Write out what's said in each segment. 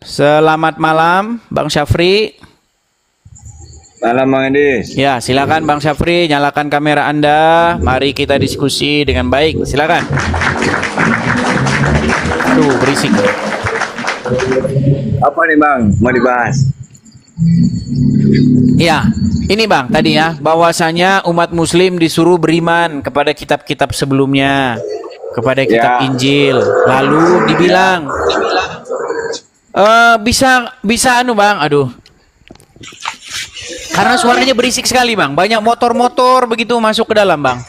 Selamat malam, Bang Syafri. Malam Bang Edis. Ya, silakan Bang Syafri, nyalakan kamera Anda. Mari kita diskusi dengan baik. Silakan. Aduh, berisik. Apa nih Bang mau dibahas? Ya, ini Bang tadi ya, bahwasanya umat Muslim disuruh beriman kepada kitab-kitab sebelumnya, kepada kitab Ya. Injil. Lalu dibilang, bisa anu Bang, aduh. Karena suaranya berisik sekali Bang, banyak motor-motor begitu masuk ke dalam Bang.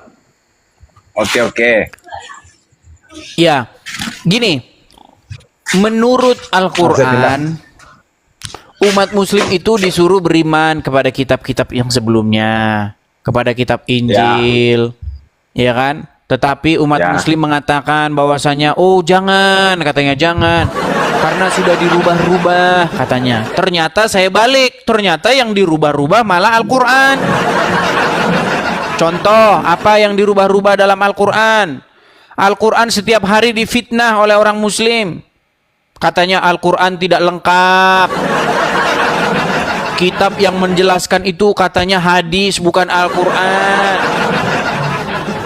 Oke. Ya, gini, menurut Al-Quran, umat Muslim itu disuruh beriman kepada kitab-kitab yang sebelumnya, kepada kitab Injil, ya kan? Tetapi umat Muslim mengatakan bahwasanya, oh jangan, katanya jangan, karena sudah dirubah-rubah, katanya. Ternyata saya balik, ternyata yang dirubah-rubah malah Al-Quran. Contoh, apa yang dirubah-rubah dalam Al-Quran? Al-Quran setiap hari difitnah oleh orang Muslim. Katanya Al-Quran tidak lengkap. Kitab yang menjelaskan itu katanya hadis, bukan Al-Quran.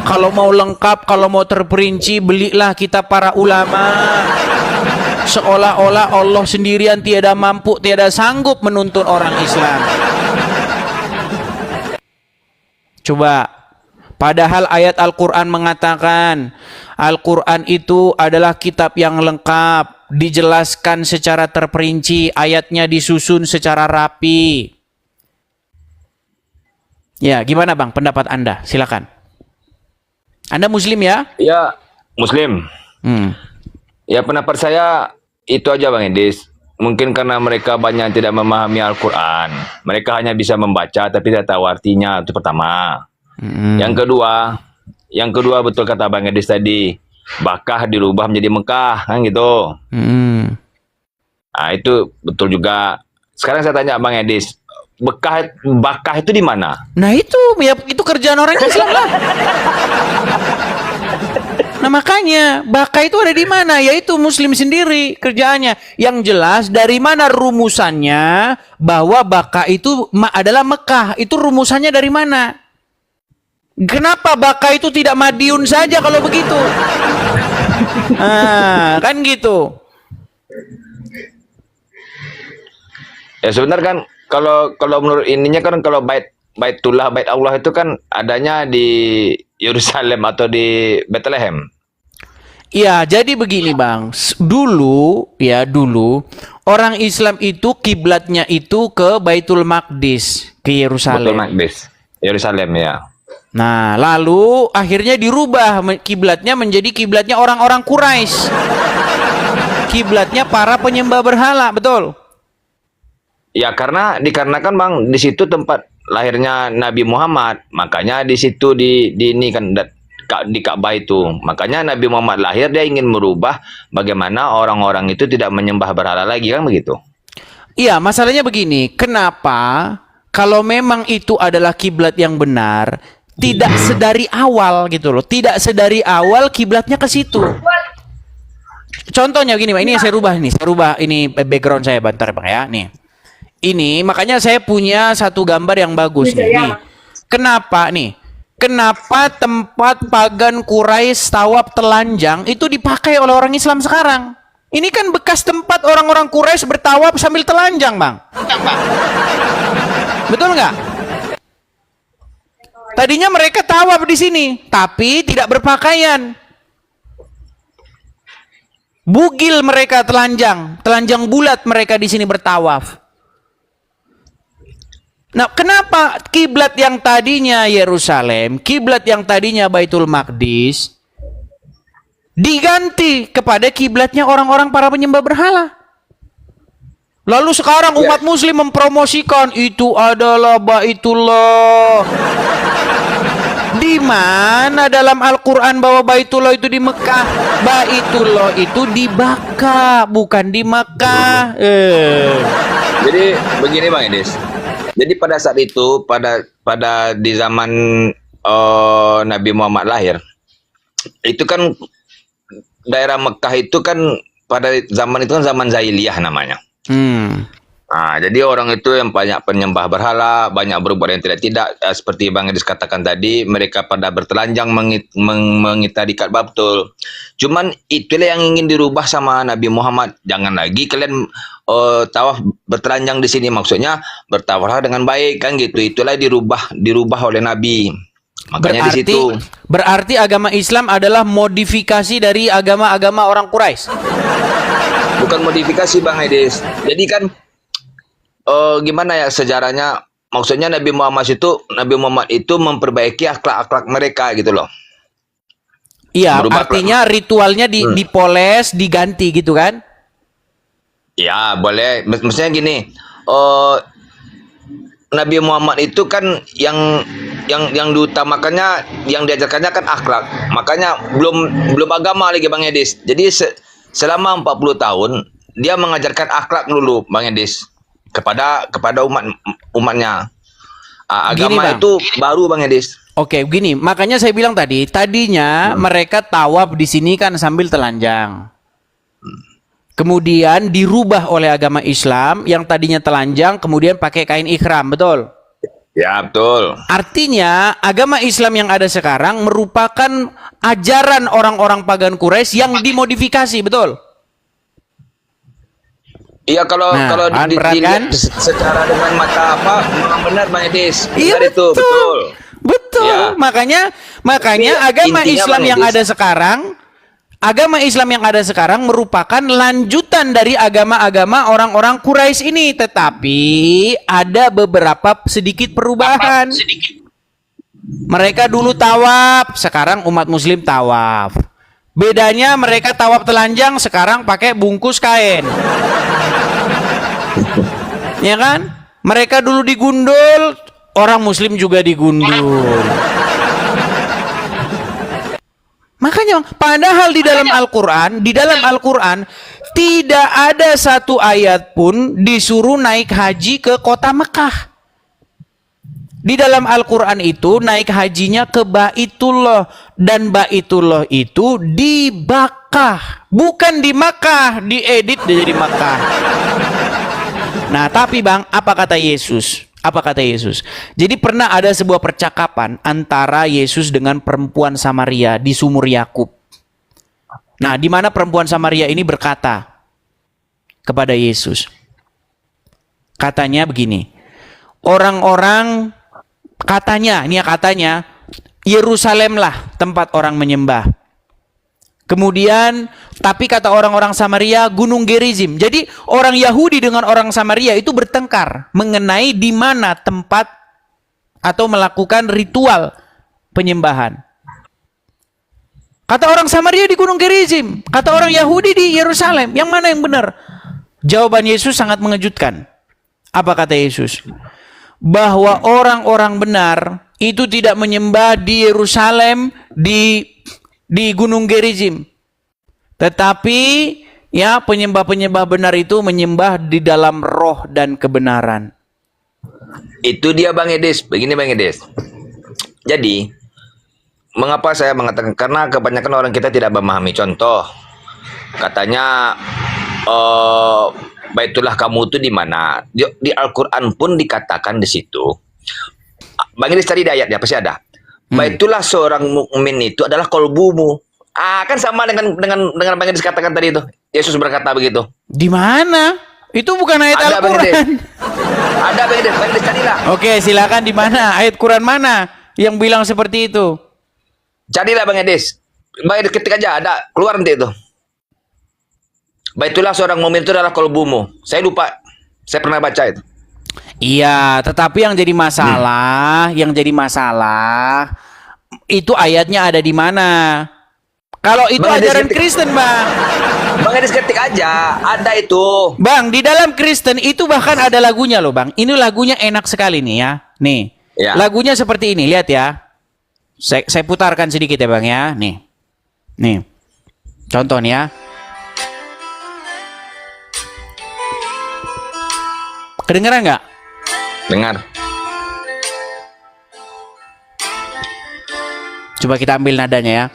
Kalau mau lengkap, kalau mau terperinci, belilah kitab para ulama. Seolah-olah Allah sendirian tiada mampu, tiada sanggup menuntun orang Islam. Coba, padahal ayat Al-Quran mengatakan Al-Quran itu adalah kitab yang lengkap, dijelaskan secara terperinci, ayatnya disusun secara rapi. Ya, gimana Bang pendapat Anda? Silakan. Anda Muslim ya? Ya, Muslim. Ya pendapat saya itu aja Bang Edis. Mungkin karena mereka banyak yang tidak memahami Al-Quran. Mereka hanya bisa membaca tapi tidak tahu artinya. Itu pertama. Yang kedua betul kata Bang Edis tadi. Bakah dirubah menjadi Mekah, kan gitu. Nah itu betul juga. Sekarang saya tanya Bang Edis, Bakah itu di mana? Nah itu, ya itu kerjaan orang Islam lah. Nah makanya Bakah itu ada di mana? Yaitu Muslim sendiri kerjaannya. Yang jelas dari mana rumusannya bahwa Bakah itu adalah Mekah? Itu rumusannya dari mana? Kenapa Bakah itu tidak Madiun saja kalau begitu? Kan gitu. Ya sebenarnya kan kalau menurut ininya kan kalau bait Allah itu kan adanya di Yerusalem atau di Bethlehem. Ya, jadi begini Bang. Dulu orang Islam itu kiblatnya itu ke Baitul Maqdis, ke Yerusalem. Baitul Maqdis, Yerusalem ya. Nah, lalu akhirnya dirubah kiblatnya menjadi kiblatnya orang-orang Quraisy. Kiblatnya para penyembah berhala, betul? Ya dikarenakan Bang di situ tempat lahirnya Nabi Muhammad, makanya di situ di ini kan di Ka'bah itu. Makanya Nabi Muhammad lahir dia ingin merubah bagaimana orang-orang itu tidak menyembah berhala lagi, kan begitu. Iya, masalahnya begini, kenapa kalau memang itu adalah kiblat yang benar, tidak sedari awal gitu loh. Tidak sedari awal kiblatnya ke situ. Contohnya begini, Pak, ini saya rubah ini background saya bentar Bang ya, nih. Ini makanya saya punya satu gambar yang bagus nih. Kenapa tempat pagan Quraisy tawaf telanjang itu dipakai oleh orang Islam sekarang? Ini kan bekas tempat orang-orang Quraisy bertawaf sambil telanjang, Bang. Betul nggak? Tadinya mereka tawaf di sini, tapi tidak berpakaian. Bugil mereka telanjang bulat mereka di sini bertawaf. Nah, kenapa kiblat yang tadinya Yerusalem, kiblat yang tadinya Baitul Maqdis diganti kepada kiblatnya orang-orang para penyembah berhala? Lalu sekarang umat Muslim mempromosikan itu adalah Baitullah. Di mana dalam Al-Quran bahwa Baitullah itu di Mekah? Baitullah itu di Bakah, bukan di Mekah. Jadi begini Bang Edis. Jadi pada saat itu pada di zaman Nabi Muhammad lahir, itu kan daerah Mekah itu kan pada zaman itu kan zaman Zahiliyah namanya. Hmm. Nah, jadi orang itu yang banyak penyembah berhala, banyak berbuat yang tidak-tidak, seperti Bang Edis katakan tadi, mereka pada bertelanjang mengitari Ka'bah, betul. Cuman itulah yang ingin dirubah sama Nabi Muhammad. Jangan lagi kalian tawaf bertelanjang di sini, maksudnya bertawaflah dengan baik kan gitu. Itulah dirubah oleh Nabi. Makanya di situ. Berarti agama Islam adalah modifikasi dari agama-agama orang Quraisy. Bukan modifikasi Bang Edis. Jadi kan gimana ya sejarahnya? Maksudnya Nabi Muhammad itu memperbaiki akhlak-akhlak mereka gitu loh. Iya, Berubah artinya ritualnya dipoles, diganti gitu kan? Ya, boleh. Maksudnya gini, Nabi Muhammad itu kan yang diutamakannya, yang diajarkannya kan akhlak. Makanya belum agama lagi Bang Edis. Jadi selama 40 tahun dia mengajarkan akhlak dulu Bang Edis kepada umatnya. Agama Bang. itu baru Bang Edis. Oke, begini. Makanya saya bilang tadinya mereka tawaf di sini kan sambil telanjang. Kemudian dirubah oleh agama Islam yang tadinya telanjang kemudian pakai kain ihram, betul? Ya, betul. Artinya agama Islam yang ada sekarang merupakan ajaran orang-orang pagan Quraisy yang dimodifikasi, betul? Iya, kalau dilihat secara dengan mata memang benar Bang Edis. Iya, benar itu, betul. Betul. Ya. Makanya agama Islam yang ada sekarang, merupakan lanjutan dari agama-agama orang-orang Quraisy ini, tetapi ada beberapa sedikit perubahan. Mereka dulu tawaf, sekarang umat muslim tawaf. Bedanya mereka tawaf telanjang, sekarang pakai bungkus kain. Ya kan? Mereka dulu digundul, orang muslim juga digundul. Makanya padahal di dalam Al-Qur'an tidak ada satu ayat pun disuruh naik haji ke kota Mekah. Di dalam Al-Qur'an itu naik hajinya ke Baitullah, dan Baitullah itu di Bakkah, bukan di Makkah, diedit jadi Makkah. Nah, tapi Bang, apa kata Yesus? Jadi pernah ada sebuah percakapan antara Yesus dengan perempuan Samaria di sumur Yakub. Nah, di mana perempuan Samaria ini berkata kepada Yesus. Katanya begini. Katanya Yerusalem lah tempat orang menyembah. Kemudian, tapi kata orang-orang Samaria, Gunung Gerizim. Jadi orang Yahudi dengan orang Samaria itu bertengkar mengenai di mana tempat atau melakukan ritual penyembahan. Kata orang Samaria di Gunung Gerizim, kata orang Yahudi di Yerusalem. Yang mana yang benar? Jawaban Yesus sangat mengejutkan. Apa kata Yesus? Bahwa orang-orang benar itu tidak menyembah di Yerusalem, di Gunung Gerizim. Tetapi ya penyembah-penyembah benar itu menyembah di dalam roh dan kebenaran. Itu dia Bang Edis. Begini Bang Edis. Jadi, mengapa saya mengatakan? Karena kebanyakan orang kita tidak memahami. Contoh, katanya Baitullah kamu itu di mana? Di Al-Qur'an pun dikatakan di situ. Bang Edis tadi di ayatnya pasti ada. Baitullah seorang mukmin itu adalah kolbumu. Kan sama dengan Bang Edis katakan tadi itu. Yesus berkata begitu. Di mana? Itu bukan ayat Al-Qur'an. Ada Bang Edis carilah. Oke, silakan di mana? Ayat Quran mana yang bilang seperti itu? Carilah Bang Edis. Bang Edis ketik aja, ada keluar nanti itu. Baitullah seorang mukmin itu adalah kolbumu. Saya lupa. Saya pernah baca itu. Iya, tetapi yang jadi masalah, itu ayatnya ada di mana? Kalau itu Bang ajaran Kristen, Bang. Bang Edis ketik aja, ada itu. Bang, di dalam Kristen itu bahkan ada lagunya loh, Bang. Ini lagunya enak sekali nih ya. Nih. Ya. Lagunya seperti ini, lihat ya. Saya putarkan sedikit ya, Bang ya. Nih. Nih. Contoh nih ya. Kedengeran nggak? Dengar. Coba kita ambil nadanya ya.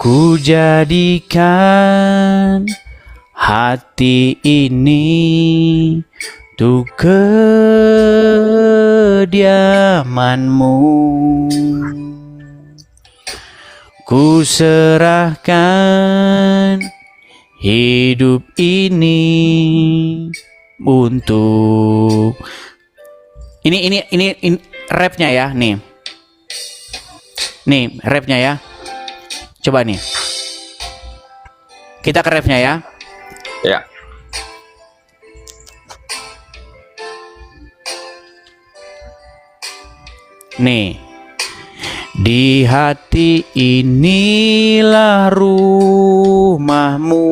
Ku jadikan hati ini untuk kediamanmu. Ku serahkan hidup ini untuk ini rapnya ya nih. Nih rapnya ya. Coba nih. Kita ke rapnya ya. Ya. Nih. Di hati inilah rumahmu.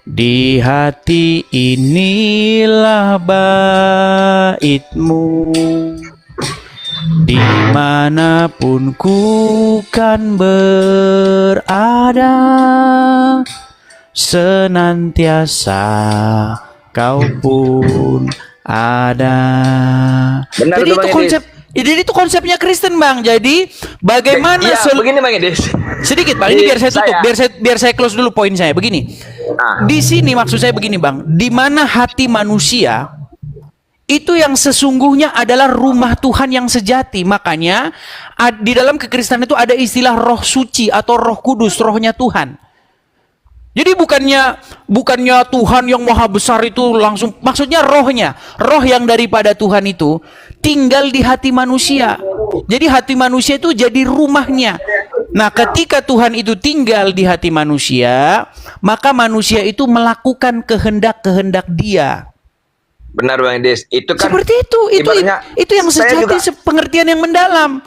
Di hati inilah baitmu. Dimanapun ku kan berada, senantiasa kau pun ada. Benar Jadi tuh, itu Bang konsep, jadi itu konsepnya Kristen, Bang. Jadi bagaimana Ya, begini Bang Edis. sedikit Bang, ini biar saya tutup, Saya- biar saya close dulu poin saya. Begini, Ah. di sini maksud saya begini, Bang, di mana hati manusia itu yang sesungguhnya adalah rumah Tuhan yang sejati. Makanya di dalam kekristenan itu ada istilah roh suci atau roh kudus, rohnya Tuhan. Jadi bukannya Tuhan yang maha besar itu langsung, maksudnya rohnya, roh yang daripada Tuhan itu tinggal di hati manusia. Jadi hati manusia itu jadi rumahnya. Nah, ketika Tuhan itu tinggal di hati manusia, maka manusia itu melakukan kehendak-kehendak Dia. Benar Bang Edis. Itu kan Seperti itu ibaratnya itu yang saya sejati, juga- pengertian yang mendalam.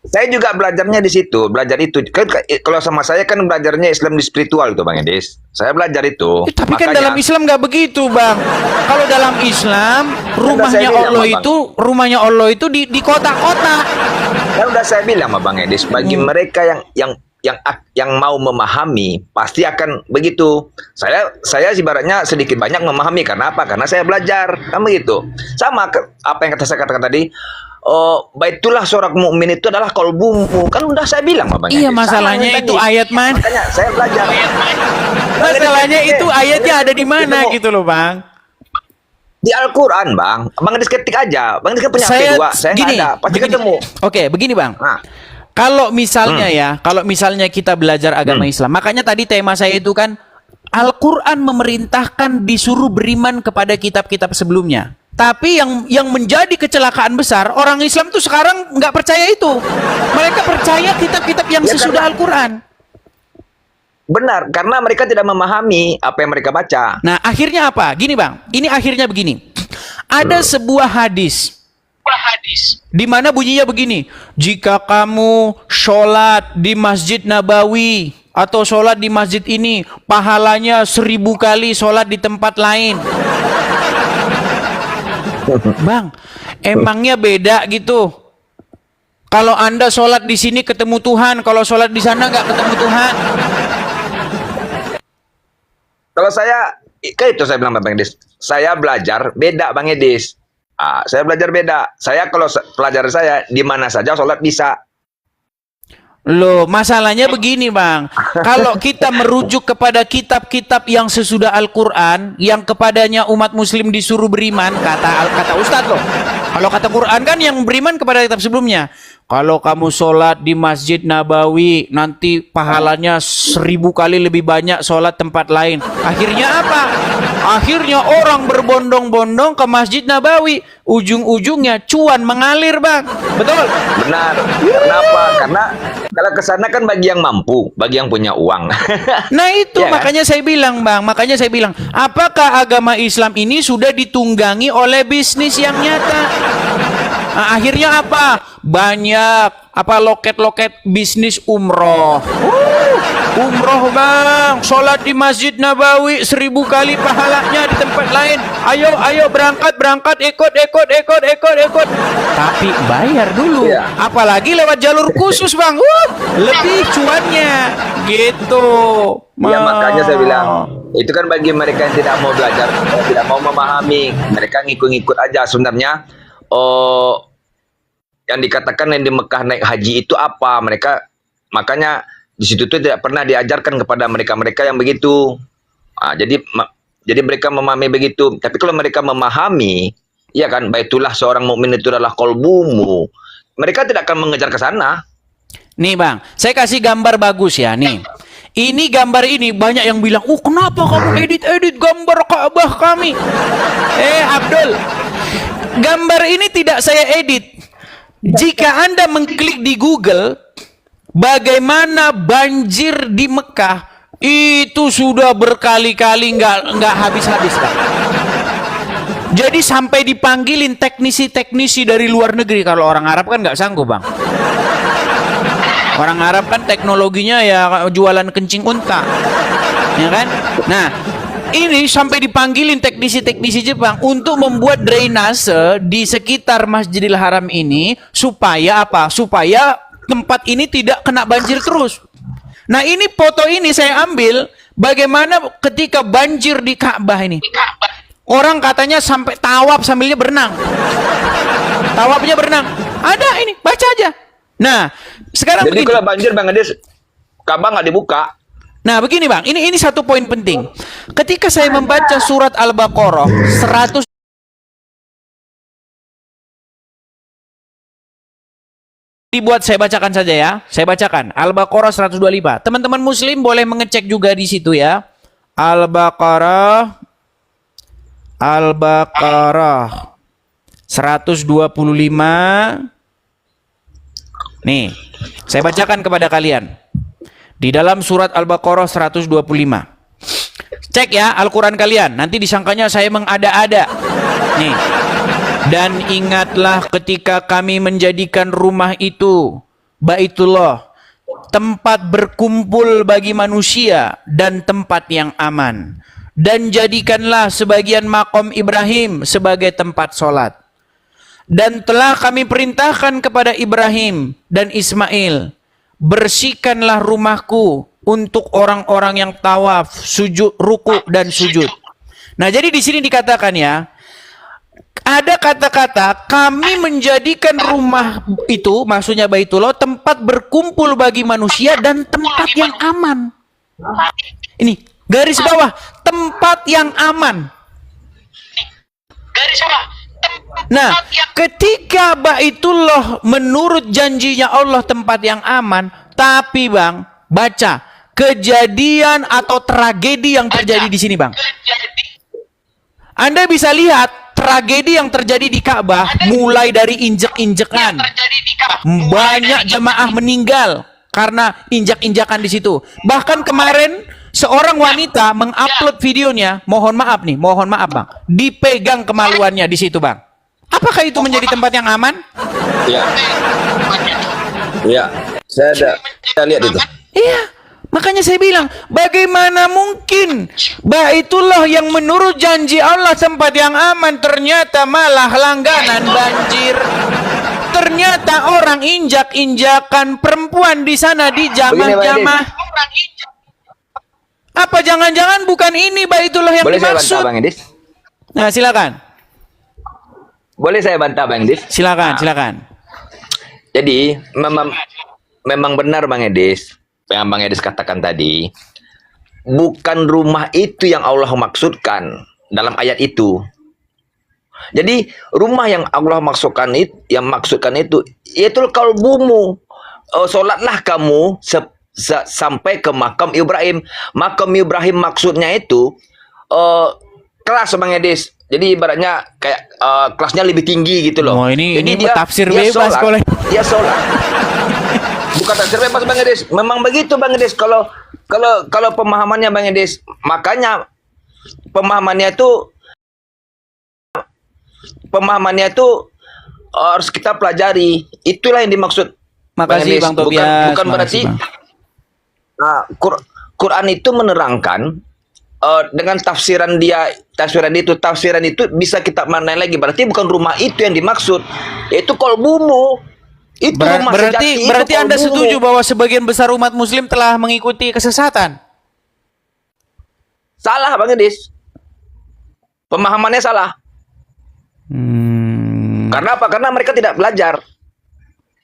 Saya juga belajarnya di situ, belajar itu. Kan kalau sama saya kan belajarnya Islam di spiritual itu Bang Edis. Saya belajar itu. Tapi kan Makanya- dalam Islam nggak begitu, Bang. Kalau dalam Islam rumahnya saya bilang, Allah Bang. itu di kota-kota. Kan udah saya bilang sama Bang Edis, bagi mereka yang mau memahami pasti akan begitu. Saya ibaratnya sedikit banyak memahami karena apa? Karena saya belajar, kan begitu. Sama apa yang saya katakan tadi. Oh, baitulah seorang mukmin itu adalah kolbumu. Kan udah saya bilang sama Bang Iya, Edis. masalahnya Sama itu tadi. ayat mana? Makanya saya belajar. Masalahnya itu ayatnya ada di mana Ketemu. gitu loh, Bang. Di Al-Quran, Bang. Bang Edis ketik aja. Bang Edis kan punya Saya P2. Saya nggak ada. Pasti begini. ketemu. Oke, begini, Bang. Nah, Kalau misalnya kita belajar agama Islam, makanya tadi tema saya itu kan Al-Quran memerintahkan disuruh beriman kepada kitab-kitab sebelumnya. Tapi yang menjadi kecelakaan besar, orang Islam tuh sekarang nggak percaya itu. Mereka percaya kitab-kitab yang Ya, sesudah karena- Al-Quran. benar. Karena mereka tidak memahami apa yang mereka baca. Nah, akhirnya apa? Gini, Bang. Ini akhirnya begini. Ada sebuah hadis di mana bunyinya begini, jika kamu sholat di Masjid Nabawi atau sholat di masjid ini, pahalanya 1000 kali sholat di tempat lain. Bang, emangnya beda gitu? Kalau Anda sholat di sini ketemu Tuhan, kalau sholat di sana nggak ketemu Tuhan. Kalau saya, kayak itu saya bilang Bang Edis. Saya belajar beda Bang Edis. Saya belajar beda. Saya kalau pelajaran saya di mana saja sholat bisa. Loh, masalahnya begini, Bang. Kalau kita merujuk kepada kitab-kitab yang sesudah Al-Quran, yang kepadanya umat muslim disuruh beriman, kata Ustadz loh. Kalau kata Quran kan yang beriman kepada kitab sebelumnya. Kalau kamu sholat di Masjid Nabawi, nanti pahalanya 1000 kali lebih banyak sholat tempat lain. Akhirnya apa? Akhirnya orang berbondong-bondong ke Masjid Nabawi. Ujung-ujungnya cuan mengalir, Bang. Betul? Benar. Kenapa? Karena kalau ke sana kan bagi yang mampu, bagi yang punya uang. Nah itu Ya kan? makanya saya bilang, Bang, apakah agama Islam ini sudah ditunggangi oleh bisnis yang nyata? Nah, akhirnya apa? Banyak loket-loket bisnis umroh. Umroh, Bang, sholat di Masjid Nabawi 1000 kali pahalanya di tempat lain. Ayo berangkat, ikut. Tapi bayar dulu. Iya. Apalagi lewat jalur khusus, Bang. Lebih cuannya. Gitu. Ya makanya saya bilang itu kan bagi mereka yang tidak mau belajar, tidak mau memahami, mereka ngikut-ngikut aja sebenarnya. Yang dikatakan yang di Mekah naik haji itu apa? Mereka makanya di situ tuh tidak pernah diajarkan kepada mereka-mereka yang begitu. Jadi mereka memahami begitu. Tapi kalau mereka memahami, ya kan, baitullah seorang mukmin itu adalah qalbumu. Mereka tidak akan mengejar ke sana. Nih bang, saya kasih gambar bagus ya nih. Ini gambar ini banyak yang bilang, kenapa kamu edit gambar Ka'bah kami? Abdul, gambar ini tidak saya edit. Jika Anda mengklik di Google, bagaimana banjir di Mekah, itu sudah berkali-kali nggak habis-habis Bang. Jadi sampai dipanggilin teknisi-teknisi dari luar negeri. Kalau orang Arab kan nggak sanggup Bang. Orang Arab kan teknologinya ya jualan kencing unta, ya kan? Nah, ini sampai dipanggilin teknisi-teknisi Jepang untuk membuat drainase di sekitar Masjidil Haram ini supaya apa? Supaya tempat ini tidak kena banjir terus. Nah, ini foto ini saya ambil bagaimana ketika banjir di Ka'bah ini. Orang katanya sampai tawaf sambilnya berenang. Tawafnya berenang. Ada ini, baca aja. Nah, sekarang jadi begini. kalau banjir Bang Ades, Ka'bah nggak dibuka. Nah, begini Bang, ini satu poin penting. Ketika saya membaca surat Al-Baqarah 100 dibuat, saya bacakan saja ya. Saya bacakan Al-Baqarah 125. Teman-teman muslim boleh mengecek juga di situ ya. Al-Baqarah 125. Nih, saya bacakan kepada kalian. Di dalam surat Al-Baqarah 125. Cek ya Al-Quran kalian. Nanti disangkanya saya mengada-ada. Nih. Dan ingatlah ketika kami menjadikan rumah itu, Baitullah, tempat berkumpul bagi manusia dan tempat yang aman. Dan jadikanlah sebagian makom Ibrahim sebagai tempat sholat. Dan telah kami perintahkan kepada Ibrahim dan Ismail, bersihkanlah rumahku untuk orang-orang yang tawaf, sujud, ruku dan sujud. Nah, jadi di sini dikatakan ya, ada kata-kata kami menjadikan rumah itu, maksudnya Baitullah, tempat berkumpul bagi manusia dan tempat yang aman. Ini garis bawah, tempat yang aman. Garis bawah. Nah, ketika Baitullah menurut janjinya Allah tempat yang aman, tapi Bang, baca kejadian atau tragedi yang terjadi di sini, Bang. Anda bisa lihat tragedi yang terjadi di Ka'bah mulai dari injek-injekan. Banyak jemaah meninggal karena injak-injakan di situ. Bahkan kemarin seorang wanita mengupload videonya, mohon maaf Bang, dipegang kemaluannya di situ, Bang. Apakah itu menjadi tempat yang aman? Iya. Iya, saya lihat itu. Iya, makanya saya bilang, bagaimana mungkin Baitullah yang menurut janji Allah tempat yang aman ternyata malah langganan banjir. Ternyata orang injak-injakan perempuan di sana di zaman jamaah. Apa jangan-jangan bukan ini Baitullah yang boleh dimaksud? Saya bantah, Bang Edis? Nah, silakan. Boleh saya bantah, Bang Edis? Silakan. Jadi memang benar Bang Edis, yang Bang Edis katakan tadi, bukan rumah itu yang Allah maksudkan dalam ayat itu. Jadi rumah yang Allah maksudkan itu yaitu kalbumu. Solatlah kamu sampai ke makam Ibrahim. Makam Ibrahim maksudnya itu kelas Bang Edis. Jadi ibaratnya kayak kelasnya lebih tinggi gitu loh. Oh, ini dia, tafsir dia bebas sholat, dia sholat. Bukan tafsir bebas Bang Edis. Memang begitu Bang Edis. Kalau pemahamannya Bang Edis, makanya pemahamannya itu harus kita pelajari. Itulah yang dimaksud. Makasih Bang Tobias. Bukan berarti Quran itu menerangkan dengan tafsiran itu bisa kita maknai lagi. Berarti bukan rumah itu yang dimaksud, yaitu kolbumu. Itu rumah sejati. Berarti Anda setuju bahwa sebagian besar umat muslim telah mengikuti kesesatan? Salah Bang Edis. Pemahamannya salah. Karena apa? Karena mereka tidak belajar.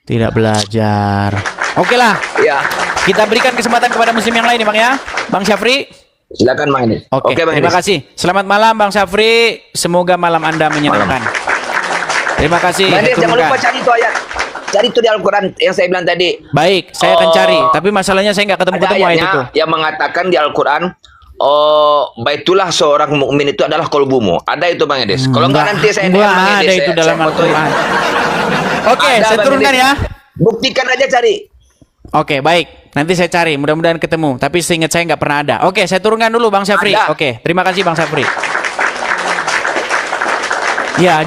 Tidak belajar. Oke lah. Ya, Kita berikan kesempatan kepada muslim yang lain nih Bang ya. Bang Syafri. silakan Bang Idris. Oke, Bang terima Idris. kasih. Selamat malam Bang Syafri. Semoga malam Anda menyenangkan. Terima kasih. Bang Idris, saya jangan lupa turunkan. cari itu ayat. Cari itu di Al-Quran yang saya bilang tadi. Baik, saya akan Oh. cari. Tapi masalahnya saya nggak Ada ketemu-ketemu ayat ayatnya itu. yang mengatakan di Al-Quran, baitulah seorang mukmin itu adalah kolbumu. Ada itu Bang Idris. Kalau enggak nanti saya nggak Bang ada Idris, itu saya dalam fotoin. Al-Quran. Oke, Ada, saya Bang turunkan Idris. ya. Buktikan aja cari. Oke, baik. Nanti saya cari. Mudah-mudahan ketemu. Tapi seingat saya nggak pernah ada. Oke, saya turunkan dulu Bang Syafri. Ada. Oke, terima kasih Bang Syafri. Ya,